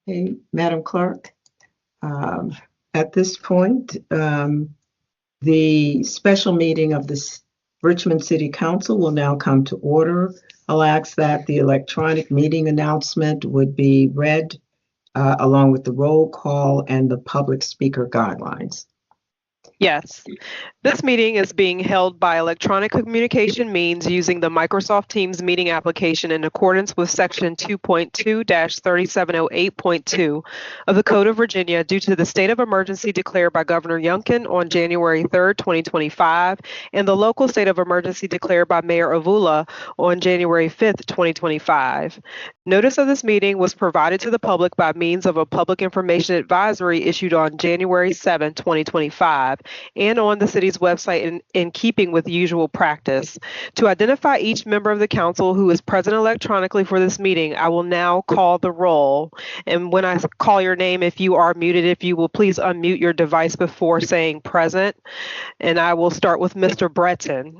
Hey, Madam Clerk, at this point, the special meeting of the Richmond City Council will now come to order. I'll ask that the electronic meeting announcement would be read along with the roll call and the public speaker guidelines. Yes. This meeting is being held by electronic communication means using the Microsoft Teams meeting application in accordance with Section 2.2-3708.2 of the Code of Virginia due to the state of emergency declared by Governor Youngkin on January 3rd, 2025, and the local state of emergency declared by Mayor Avula on January 5th, 2025. Notice of this meeting was provided to the public by means of a public information advisory issued on January 7, 2025, and on the city's website in keeping with usual practice. To identify each member of the council who is present electronically for this meeting, I will now call the roll. And when I call your name, if you are muted, if you will please unmute your device before saying present. And I will start with Mr. Breton.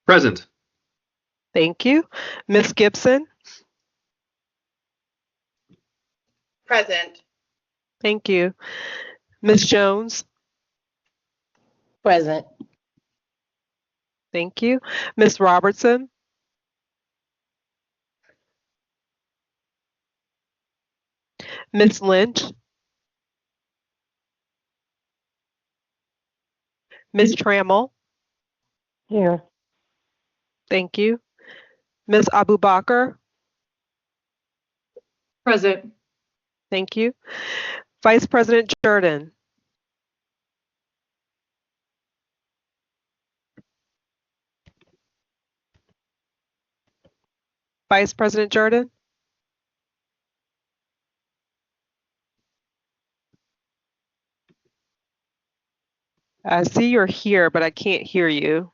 Present. Thank you. Ms. Gibson. Present. Thank you. Ms. Jones. Present. Thank you. Ms. Robertson. Ms. Lynch. Ms. Trammell. Here. Thank you. Ms. Abubakar. Present. Thank you. Vice President Jordan. Vice President Jordan. I see you're here, but I can't hear you.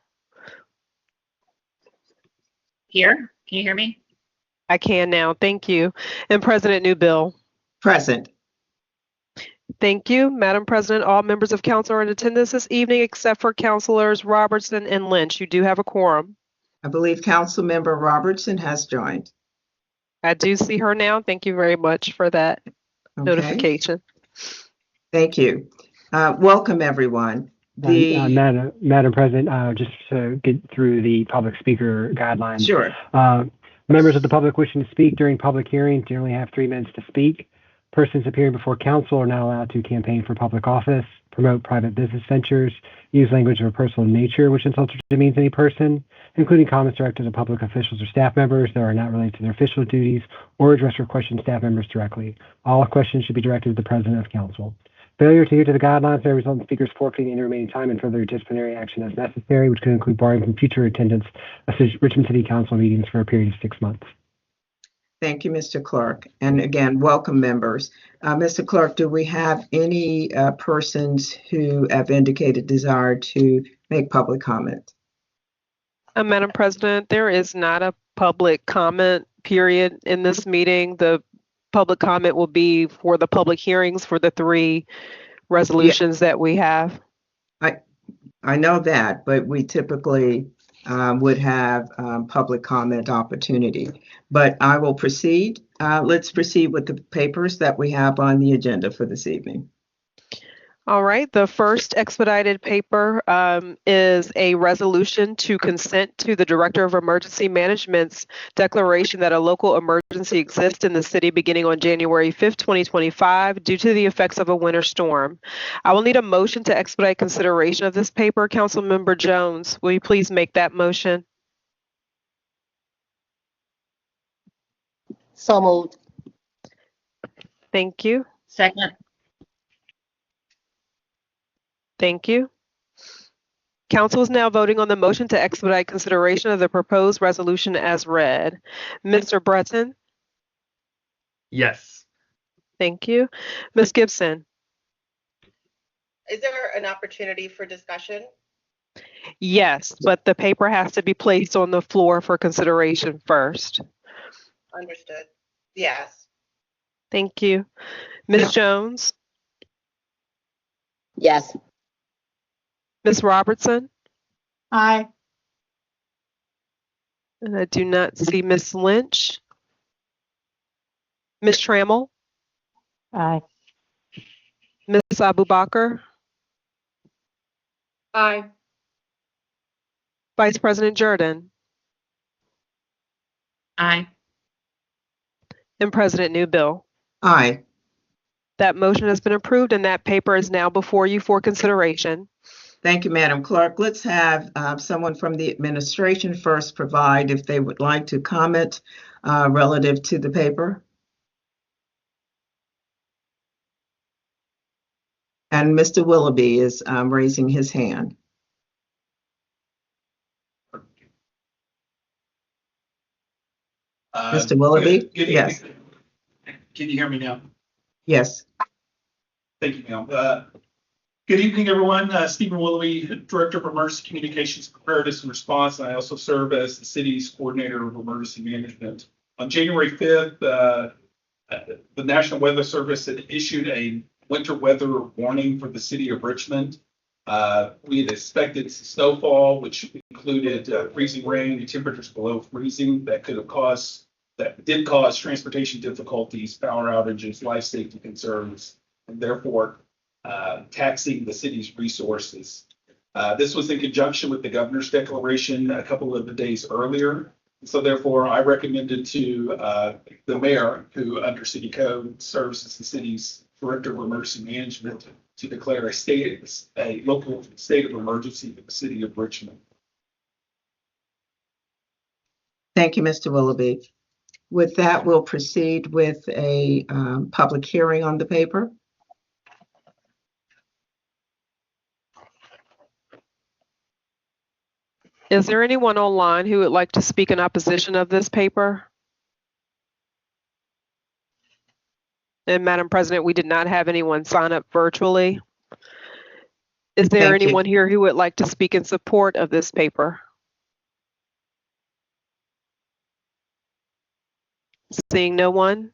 Here? Can you hear me? I can now. Thank you. And President Newbill. Present. Thank you. Madam President, all members of council are in attendance this evening except for Councilors Robertson and Lynch. You do have a quorum. I believe Councilmember Robertson has joined. I do see her now. Thank you very much for that Okay. notification. Thank you. Welcome, everyone. Madam President, just to get through the public speaker guidelines. Sure. Members of the public wishing to speak during public hearings generally have 3 minutes to speak. Persons appearing before council are not allowed to campaign for public office, promote private business ventures, use language of a personal nature which insults or demeans any person, including comments directed to public officials or staff members that are not related to their official duties, or address or question staff members directly. All questions should be directed to the President of Council. Failure to adhere to the guidelines may result in speakers forfeiting any remaining time and further disciplinary action as necessary, which could include barring from future attendance of Richmond City Council meetings for a period of 6 months. Thank you, Mr. Clerk. And again, welcome, members. Mr. Clerk, do we have any persons who have indicated desire to make public comment? Madam President, there is not a public comment period in this meeting. The public comment will be for the public hearings for the 3 resolutions that we have. I know that, but we typically would have public comment opportunity. But I will proceed. Let's proceed with the papers that we have on the agenda for this evening. All right, the first expedited paper is a resolution to consent to the Director of Emergency Management's declaration that a local emergency exists in the city beginning on January 5th, 2025, due to the effects of a winter storm. I will need a motion to expedite consideration of this paper. Councilmember Jones, will you please make that motion? So moved. Thank you. Second. Thank you. Council is now voting on the motion to expedite consideration of the proposed resolution as read. Mr. Breton? Yes. Thank you. Ms. Gibson? Is there an opportunity for discussion? Yes, but the paper has to be placed on the floor for consideration first. Understood. Yes. Thank you. Ms. Jones? Yes. Ms. Robertson? Aye. And I do not see Ms. Lynch. Ms. Trammell? Aye. Ms. Abubakar, Aye. Vice President Jordan, Aye. and President Newbill. Aye. That motion has been approved and that paper is now before you for consideration. Thank you, Madam Clerk. Let's have someone from the administration first provide if they would like to comment relative to the paper. And Mr. Willoughby is raising his hand. Mr. Willoughby? Good Yes. evening. Can you hear me now? Yes. Thank you, ma'am. Good evening, everyone. Stephen Willoughby, Director of Emergency Communications, Preparedness and Response. And I also serve as the city's Coordinator of Emergency Management. On January 5th, the National Weather Service had issued a winter weather warning for the city of Richmond. We had expected snowfall, which included freezing rain and temperatures below freezing that did cause transportation difficulties, power outages, life safety concerns, and therefore taxing the city's resources. This was in conjunction with the governor's declaration a couple of days earlier. So therefore, I recommended to the mayor, who under city code serves as the city's Director of Emergency Management, to declare a local state of emergency for the city of Richmond. Thank you, Mr. Willoughby. With that, we'll proceed with a public hearing on the paper. Is there anyone online who would like to speak in opposition of this paper? And Madam President, we did not have anyone sign up virtually. Is there Thank you. anyone here who would like to speak in support of this paper? Seeing no one,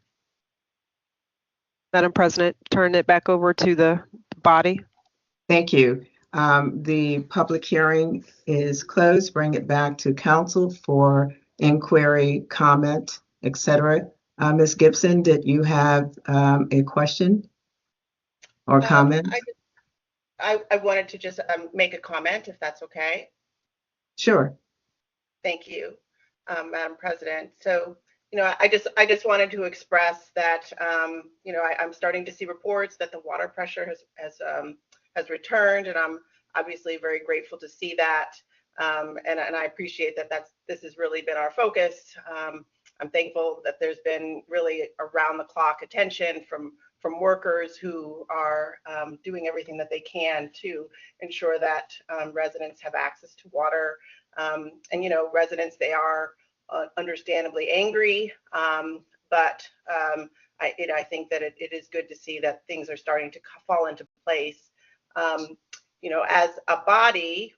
Madam President, turn it back over to the body. Thank you. The public hearing is closed. Bring it back to council for inquiry, comment, etc. Ms. Gibson, did you have a question or comment? I wanted to just make a comment, if that's okay. Sure. Thank you, Madam President. So, I just wanted to express that, I'm starting to see reports that the water pressure has returned, and I'm obviously very grateful to see that. And I appreciate that this has really been our focus. I'm thankful that there's been really around the clock attention from workers who are doing everything that they can to ensure that residents have access to water. And residents, they are understandably angry, but I think that it is good to see that things are starting to fall into place. As a body,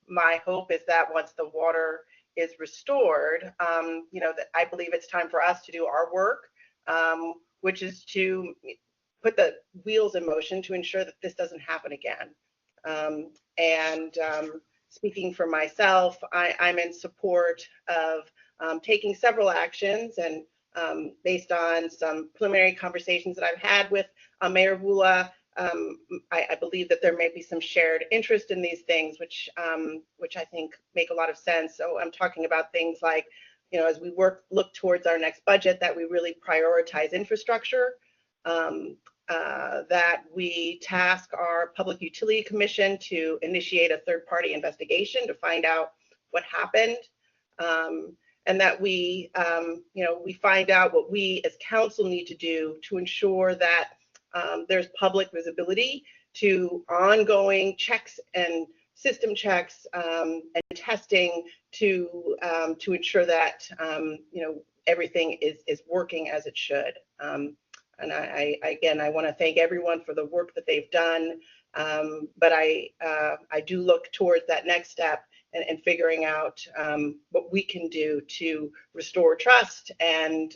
my hope is that once the water is restored, that I believe it's time for us to do our work, which is to put the wheels in motion to ensure that this doesn't happen again. Speaking for myself, I'm in support of taking several actions, and based on some preliminary conversations that I've had with Mayor Vula, I believe that there may be some shared interest in these things, which I think make a lot of sense. So I'm talking about things like, as we look towards our next budget, that we really prioritize infrastructure, that we task our Public Utility Commission to initiate a third-party investigation to find out what happened, and that we find out what we as council need to do to ensure that there's public visibility to ongoing checks and system checks and testing to ensure that everything is working as it should. And I want to thank everyone for the work that they've done, but I do look towards that next step and figuring out what we can do to restore trust and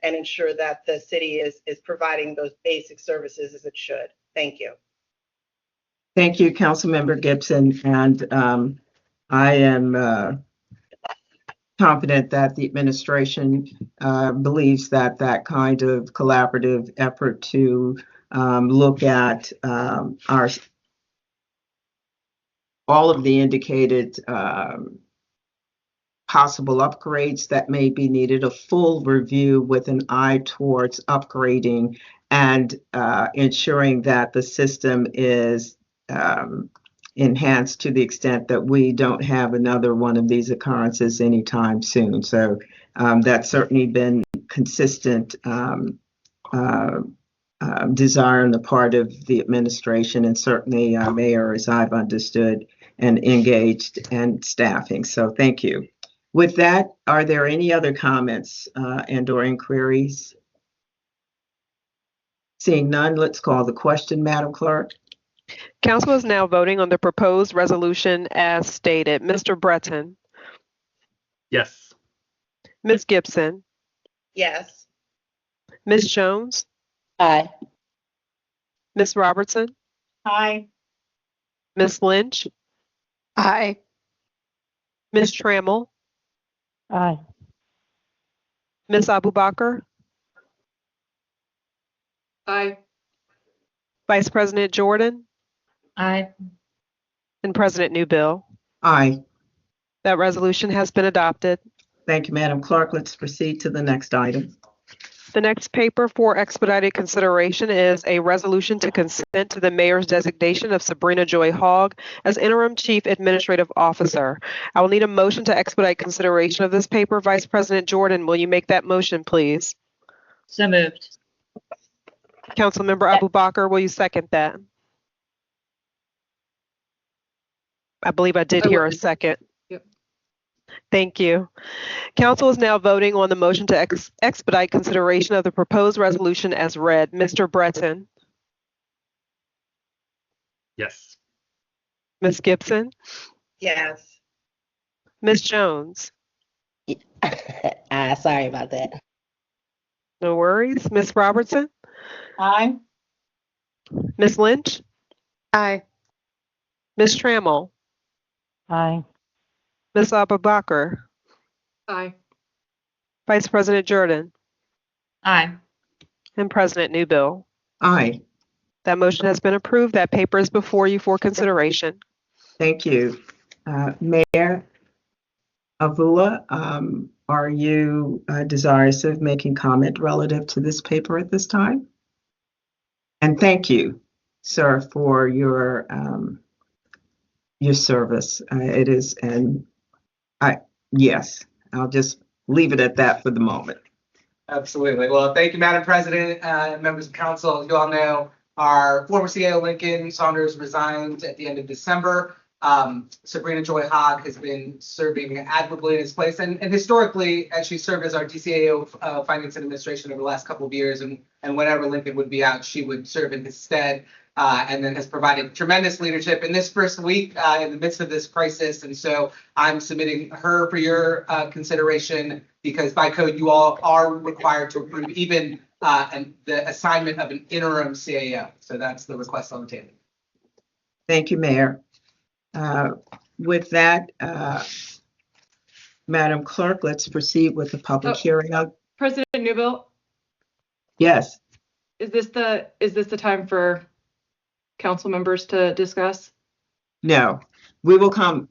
ensure that the city is providing those basic services as it should. Thank you. Thank you, Councilmember Gibson. And I am confident that the administration believes that that kind of collaborative effort to look at our all of the indicated possible upgrades that may be needed, a full review with an eye towards upgrading and ensuring that the system is enhanced to the extent that we don't have another one of these occurrences anytime soon. So that's certainly been consistent desire on the part of the administration and certainly Mayor, as I've understood, and engaged and staffing. So thank you. With that, are there any other comments and/or inquiries? Seeing none, let's call the question, Madam Clerk. Council is now voting on the proposed resolution as stated. Mr. Breton, Yes. Ms. Gibson, Yes. Ms. Jones, Aye. Ms. Robertson, Aye. Ms. Lynch, Aye. Ms. Trammell, Aye. Ms. Abubakar, Aye. Vice President Jordan, Aye. and President Newbill. Aye. That resolution has been adopted. Thank you, Madam Clerk. Let's proceed to the next item. The next paper for expedited consideration is a resolution to consent to the mayor's designation of Sabrina Joy Hogg as interim chief administrative officer. I will need a motion to expedite consideration of this paper. Vice President Jordan, will you make that motion, please? So moved. Councilmember Abubakar, will you second that? I believe I did hear a second. Yep. Thank you. Council is now voting on the motion to expedite consideration of the proposed resolution as read. Mr. Breton, Yes. Ms. Gibson, Yes. Ms. Jones. Sorry about that. No worries. Ms. Robertson, Aye. Ms. Lynch, Aye. Ms. Trammell, Aye. Ms. Abubakar, Aye. Vice President Jordan, Aye. and President Newbill. Aye. That motion has been approved. That paper is before you for consideration. Thank you. Mayor Avula, are you desirous of making comment relative to this paper at this time? And thank you, sir, for your service. It is, and yes, I'll just leave it at that for the moment. Absolutely. Well, thank you, Madam President, members of council. As you all know, our former CAO Lincoln Saunders resigned at the end of December. Sabrina Joy Hogg has been serving admirably in his place, and historically, she served as our DCAO of Finance and Administration over the last couple of years. And whenever Lincoln would be out, she would serve in his stead. And then has provided tremendous leadership in this first week in the midst of this crisis. And so I'm submitting her for your consideration because by code, you all are required to approve even the assignment of an interim CAO. So that's the request on the table. Thank you, Mayor. With that, Madam Clerk, let's proceed with the public hearing. President Newbill, Yes. is this the time for council members to discuss? No, we will come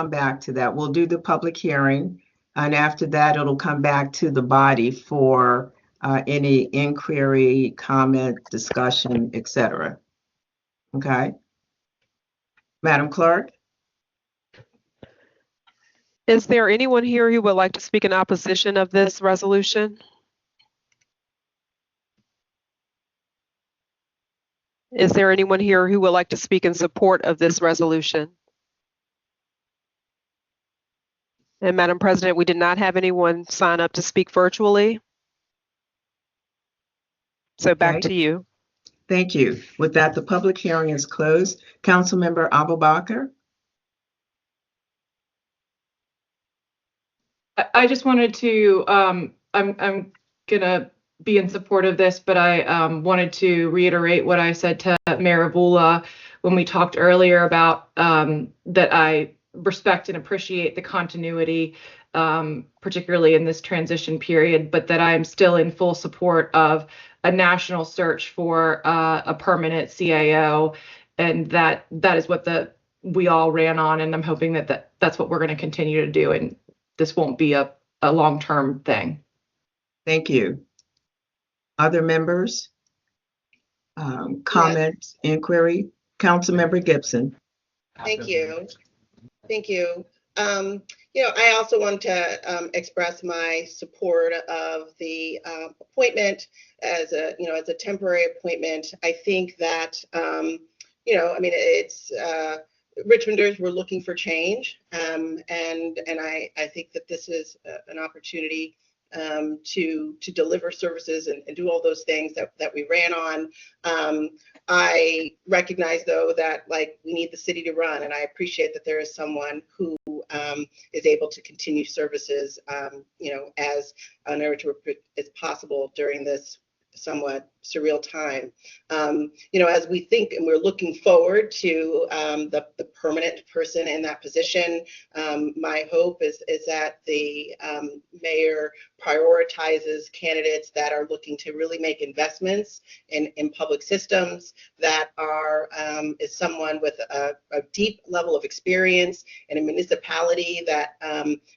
back to that. We'll do the public hearing, and after that, it'll come back to the body for any inquiry, comment, discussion, etc. Okay. Madam Clerk? Is there anyone here who would like to speak in opposition of this resolution? Is there anyone here who would like to speak in support of this resolution? And Madam President, we did not have anyone sign up to speak virtually. So back to you. Thank you. With that, the public hearing is closed. Councilmember Abubakar? I just wanted to, I'm gonna be in support of this, but I wanted to reiterate what I said to Mayor Avula when we talked earlier about that I respect and appreciate the continuity particularly in this transition period, but that I'm still in full support of a national search for a permanent CAO, and that is what we all ran on, and I'm hoping that that's what we're going to continue to do, and this won't be a long-term thing. Thank you. Other members? Comments, inquiry? Councilmember Gibson. Thank you. Thank you. I also want to express my support of the appointment as a temporary appointment. I think that, it's Richmonders were looking for change, and I think that this is an opportunity to deliver services and do all those things that we ran on. I recognize, though, that we need the city to run, and I appreciate that there is someone who is able to continue services, as uninterrupted as possible during this somewhat surreal time. As we think and we're looking forward to the permanent person in that position, my hope is that the mayor prioritizes candidates that are looking to really make investments in public systems, that is someone with a deep level of experience in a municipality that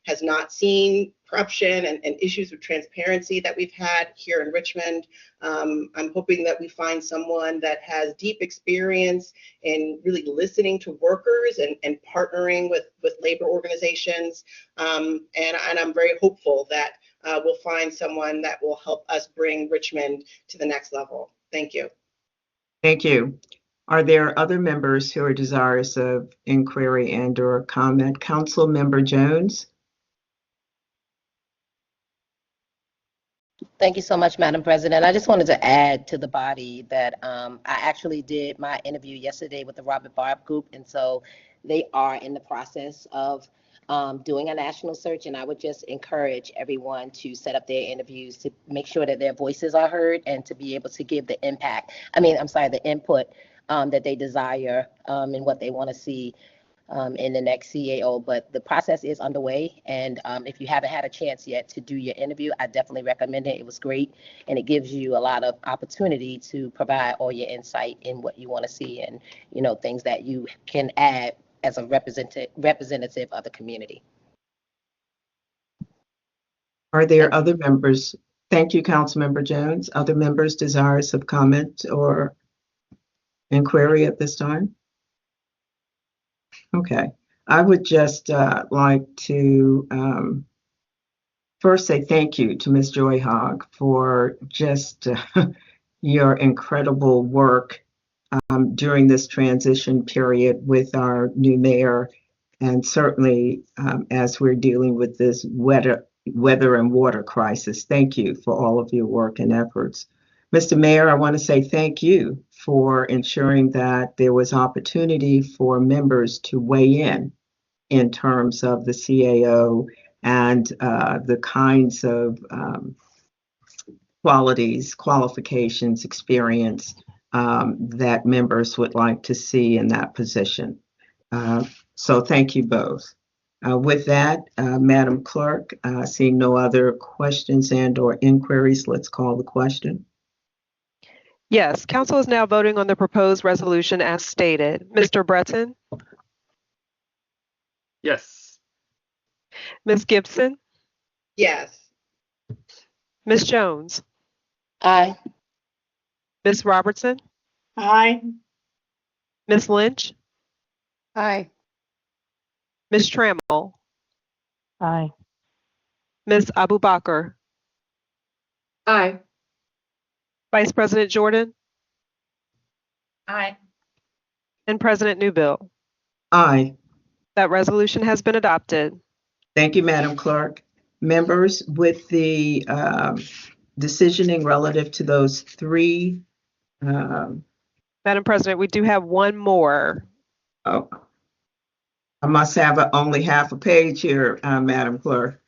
has not seen corruption and issues of transparency that we've had here in Richmond. I'm hoping that we find someone that has deep experience in really listening to workers and partnering with labor organizations. And I'm very hopeful that we'll find someone that will help us bring Richmond to the next level. Thank you. Thank you. Are there other members who are desirous of inquiry and/or comment? Councilmember Jones. Thank you so much, Madam President. I just wanted to add to the body that I actually did my interview yesterday with the Robert Barb Group, and so they are in the process of doing a national search, and I would just encourage everyone to set up their interviews to make sure that their voices are heard and to be able to give the the input that they desire and what they want to see in the next CAO. But the process is underway, and if you haven't had a chance yet to do your interview, I definitely recommend it. It was great, and it gives you a lot of opportunity to provide all your insight in what you want to see and things that you can add as a representative of the community. Are there other members? Thank you, Councilmember Jones. Other members desirous of comment or inquiry at this time? Okay, I would just like to first say thank you to Ms. Joy Hogg for just your incredible work during this transition period with our new mayor, and certainly as we're dealing with this weather and water crisis. Thank you for all of your work and efforts. Mr. Mayor, I want to say thank you for ensuring that there was opportunity for members to weigh in terms of the CAO and the kinds of qualifications, experience that members would like to see in that position. So thank you both. With that, Madam Clerk, seeing no other questions and/or inquiries, let's call the question. Yes, council is now voting on the proposed resolution as stated. Mr. Breton? Yes. Ms. Gibson? Yes. Ms. Jones? Aye. Ms. Robertson? Aye. Ms. Lynch? Aye. Ms. Trammell? Aye. Ms. Abubakar? Aye. Vice President Jordan? Aye. And President Newbill? Aye. That resolution has been adopted. Thank you, Madam Clerk. Members, with the decisioning relative to those three. Madam President, we do have one more. Oh, I must have only half a page here, Madam Clerk.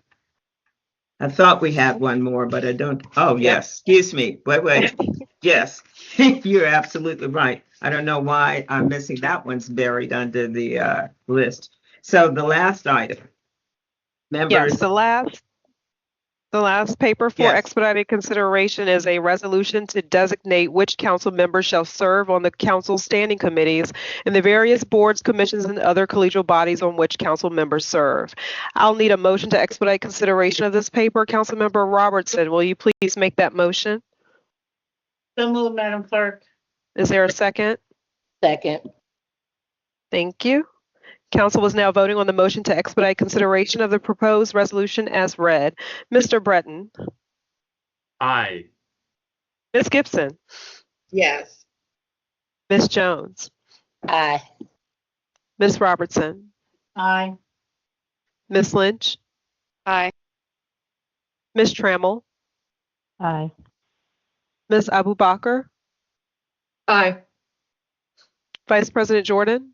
I thought we had one more, but I don't. Oh, yes. Excuse me. Wait. Yes, you're absolutely right. I don't know why I'm missing that. One's buried under the list. So the last item Members, Yes, the last paper for Yes. expedited consideration is a resolution to designate which council members shall serve on the council standing committees and the various boards, commissions, and other collegial bodies on which council members serve. I'll need a motion to expedite consideration of this paper. Councilmember Robertson, will you please make that motion? So moved, Madam Clerk. Is there a second? Second. Thank you. Council is now voting on the motion to expedite consideration of the proposed resolution as read. Mr. Breton, Aye. Ms. Gibson, Yes. Ms. Jones, Aye. Ms. Robertson, Aye. Ms. Lynch, Aye. Ms. Trammell, Aye. Ms. Abubakar, Aye. Vice President Jordan,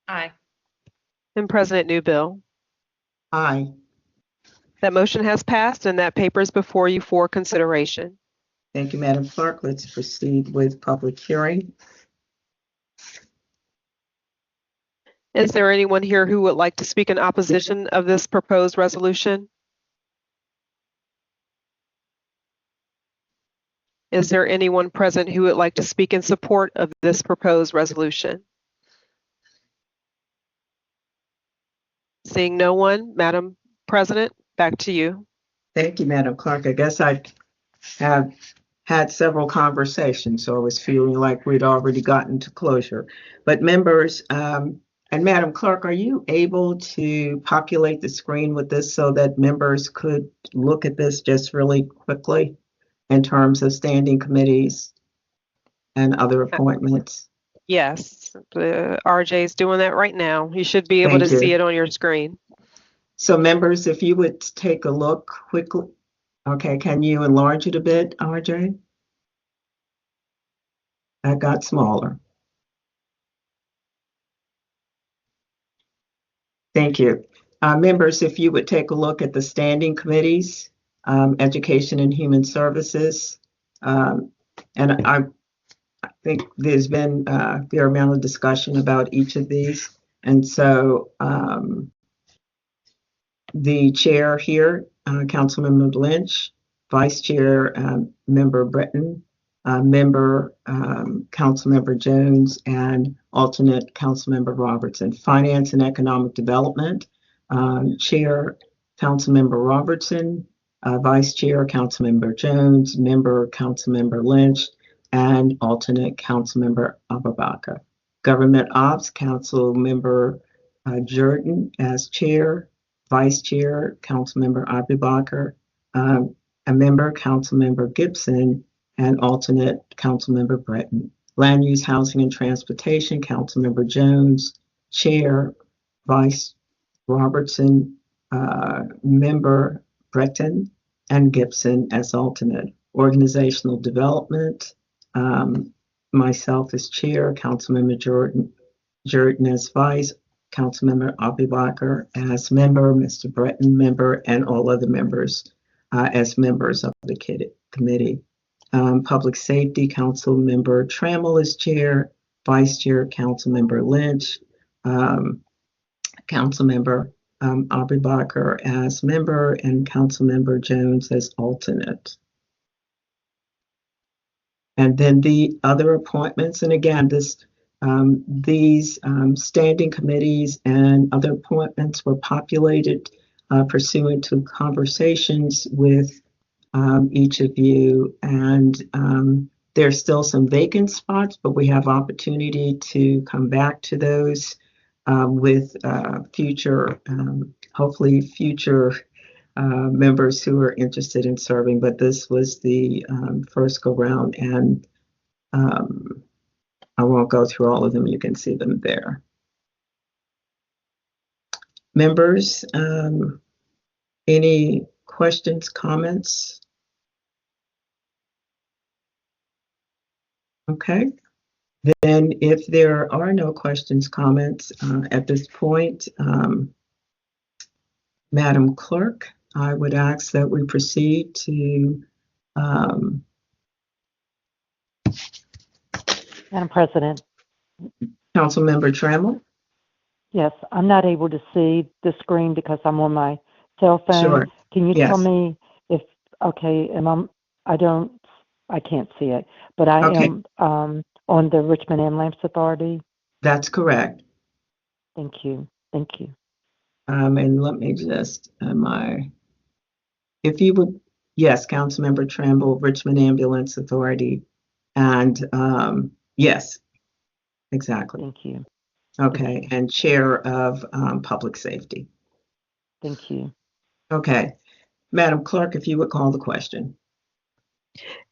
Aye. and President Newbill. aye. That motion has passed and that paper is before you for consideration. Thank you, Madam Clerk. Let's proceed with public hearing. Is there anyone here who would like to speak in opposition of this proposed resolution? Is there anyone present who would like to speak in support of this proposed resolution? Seeing no one, Madam President, back to you. Thank you, Madam Clerk. I guess I have had several conversations, so I was feeling like we'd already gotten to closure. But members, and Madam Clerk, are you able to populate the screen with this so that members could look at this just really quickly in terms of standing committees and other appointments? Yes, RJ is doing that right now. You should be able Thank to you. see it on your screen. So members, if you would take a look quickly. Okay, can you enlarge it a bit, RJ? That got smaller. Thank you. Members, if you would take a look at the standing committees, Education and Human Services. And I think there's been a fair amount of discussion about each of these. And so the chair here, Councilmember Lynch, Vice Chair, Member Breton, Member Councilmember Jones, and alternate Councilmember Robertson. Finance and Economic Development, Chair Councilmember Robertson, Vice Chair Councilmember Jones, Member Councilmember Lynch, and alternate Councilmember Abubakar. Government Ops, Councilmember Jordan as Chair, Vice Chair Councilmember Abubakar, a member Councilmember Gibson, and alternate Councilmember Breton. Land Use, Housing, and Transportation, Councilmember Jones, Chair, Vice Robertson, Member Breton, and Gibson as alternate. Organizational Development, myself as Chair, Councilmember Jordan as Vice, Councilmember Abubakar as member, Mr. Breton member, and all other members as members of the committee. Public Safety, Councilmember Trammell as Chair, Vice Chair Councilmember Lynch, Councilmember Abubakar as member, and Councilmember Jones as alternate. And then the other appointments, and again, these standing committees and other appointments were populated pursuant to conversations with each of you. And there's still some vacant spots, but we have opportunity to come back to those with future, hopefully future members who are interested in serving. But this was the first go round, and I won't go through all of them. You can see them there. Members, any questions, comments? Okay. Then if there are no questions, comments at this point, Madam Clerk, I would ask that we proceed to Madam President, Councilmember Trammell. Yes, I'm not able to see the screen because I'm on my cell phone. Sure. Can you Yes. tell me if, okay, I can't see it, but I Okay. am on the Richmond Inland Authority. That's correct. Thank you. Thank you. And let me just, if you would, yes, Councilmember Tramble, Richmond Ambulance Authority. And yes, exactly. Thank you. Okay. And Chair of Public Safety. Thank you. Okay. Madam Clerk, if you would call the question.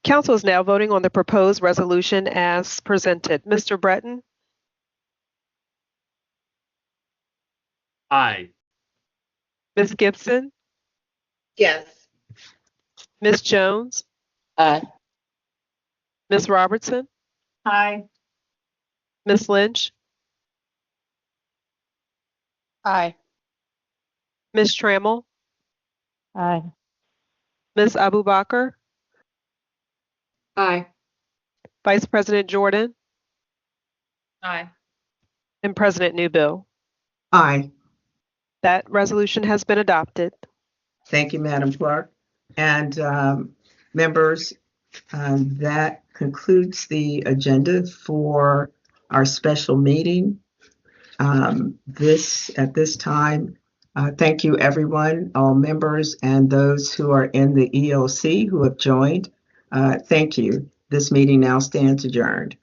Council is now voting on the proposed resolution as presented. Mr. Breton, Aye. Ms. Gibson, Yes. Ms. Jones, Aye. Ms. Robertson, Aye. Ms. Lynch, Aye. Ms. Trammell, Aye. Ms. Abubakar, Aye. Vice President Jordan, Aye. and President Newbill. Aye. That resolution has been adopted. Thank you, Madam Clerk. And members, that concludes the agenda for our special meeting. At this time, thank you, everyone, all members and those who are in the EOC who have joined. Thank you. This meeting now stands adjourned.